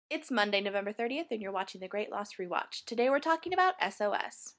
It's Monday, November 30th, and you're watching The Great Lost Rewatch. Today we're talking about S.O.S.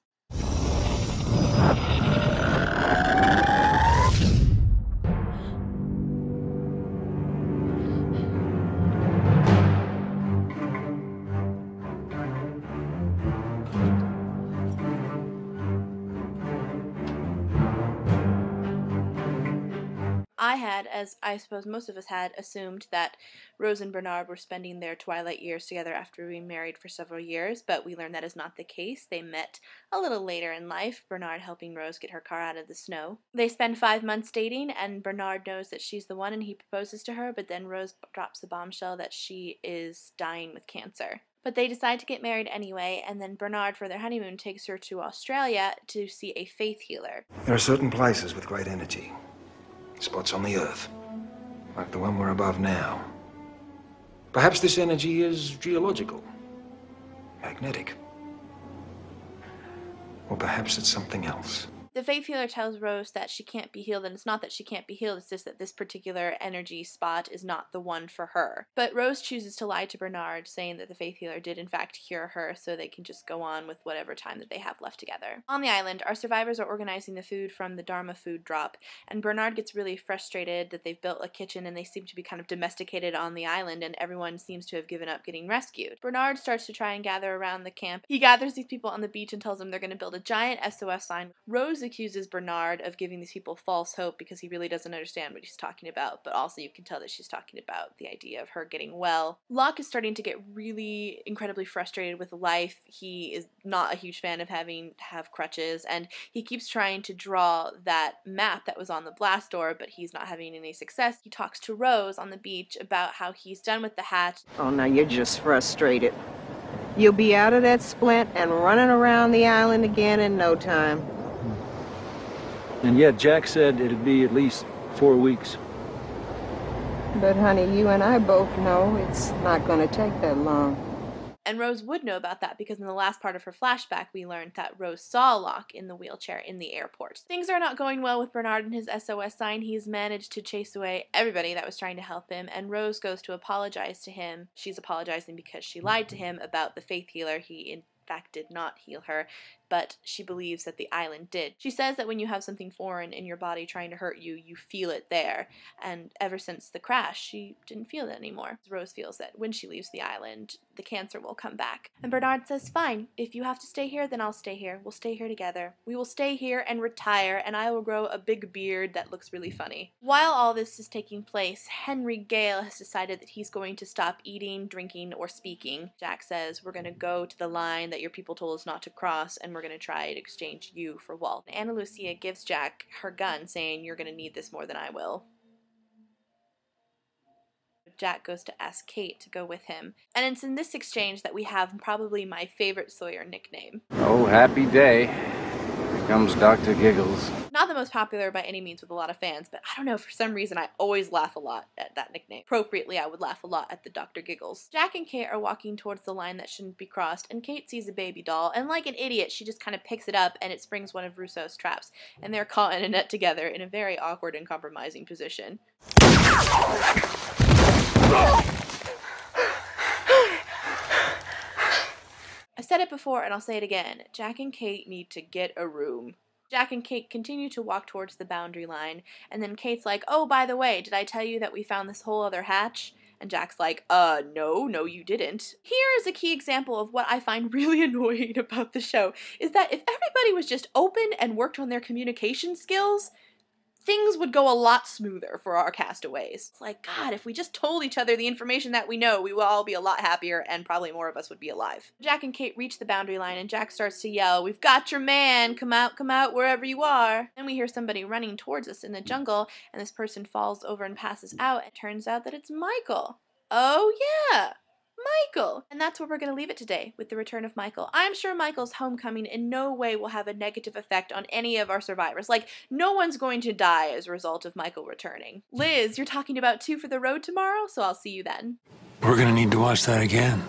I had, as I suppose most of us had, assumed that Rose and Bernard were spending their twilight years together after being married for several years, but we learned that is not the case. They met a little later in life, Bernard helping Rose get her car out of the snow. They spend 5 months dating, and Bernard knows that she's the one and he proposes to her, but then Rose drops the bombshell that she is dying with cancer. But they decide to get married anyway, and then Bernard, for their honeymoon, takes her to Australia to see a faith healer. There are certain places with great energy. Spots on the Earth, like the one we're above now. Perhaps this energy is geological, magnetic. Or perhaps it's something else. The faith healer tells Rose that she can't be healed, and it's not that she can't be healed, it's just that this particular energy spot is not the one for her. But Rose chooses to lie to Bernard, saying that the faith healer did in fact cure her, so they can just go on with whatever time that they have left together. On the island, our survivors are organizing the food from the Dharma food drop, and Bernard gets really frustrated that they've built a kitchen and they seem to be kind of domesticated on the island, and everyone seems to have given up getting rescued. Bernard starts to try and gather around the camp. He gathers these people on the beach and tells them they're going to build a giant SOS sign. Rose accuses Bernard of giving these people false hope because he really doesn't understand what he's talking about, but also you can tell that she's talking about the idea of her getting well. Locke is starting to get really incredibly frustrated with life. He is not a huge fan of having to have crutches, and he keeps trying to draw that map that was on the blast door, but he's not having any success. He talks to Rose on the beach about how he's done with the hatch. Oh, now you're just frustrated. You'll be out of that splint and running around the island again in no time. And yet Jack said it'd be at least 4 weeks. But honey, you and I both know it's not going to take that long. And Rose would know about that because in the last part of her flashback, we learned that Rose saw Locke in the wheelchair in the airport. Things are not going well with Bernard and his SOS sign. He's managed to chase away everybody that was trying to help him, and Rose goes to apologize to him. She's apologizing because she lied to him about the faith healer. He in fact did not heal her, but she believes that the island did. She says that when you have something foreign in your body trying to hurt you, you feel it there, and ever since the crash, she didn't feel it anymore. Rose feels that when she leaves the island, the cancer will come back. And Bernard says, fine, if you have to stay here, then I'll stay here. We'll stay here together. We will stay here and retire, and I will grow a big beard that looks really funny. While all this is taking place, Henry Gale has decided that he's going to stop eating, drinking, or speaking. Jack says, we're going to go to the line that your people told us not to cross, and we're going to try to exchange you for Walt. Ana Lucia gives Jack her gun, saying, you're going to need this more than I will. Jack goes to ask Kate to go with him. And it's in this exchange that we have probably my favorite Sawyer nickname. Oh, happy day. Here comes Dr. Giggles. Not the most popular by any means with a lot of fans, but I don't know, for some reason I always laugh a lot at that nickname. Appropriately, I would laugh a lot at the Dr. Giggles. Jack and Kate are walking towards the line that shouldn't be crossed, and Kate sees a baby doll, and like an idiot, she just kind of picks it up, and it springs one of Rousseau's traps, and they're caught in a net together in a very awkward and compromising position. I said it before and I'll say it again. Jack and Kate need to get a room. Jack and Kate continue to walk towards the boundary line, and then Kate's like, oh, by the way, did I tell you that we found this whole other hatch? And Jack's like, no, you didn't. Here is a key example of what I find really annoying about the show, is that if everybody was just open and worked on their communication skills, things would go a lot smoother for our castaways. It's like, God, if we just told each other the information that we know, we would all be a lot happier and probably more of us would be alive. Jack and Kate reach the boundary line and Jack starts to yell, we've got your man, come out, wherever you are. Then we hear somebody running towards us in the jungle, and this person falls over and passes out. It turns out that it's Michael. Oh yeah! Michael! And that's where we're going to leave it today, with the return of Michael. I'm sure Michael's homecoming in no way will have a negative effect on any of our survivors. Like, no one's going to die as a result of Michael returning. Liz, you're talking about 2 for the road tomorrow, so I'll see you then. We're gonna need to watch that again.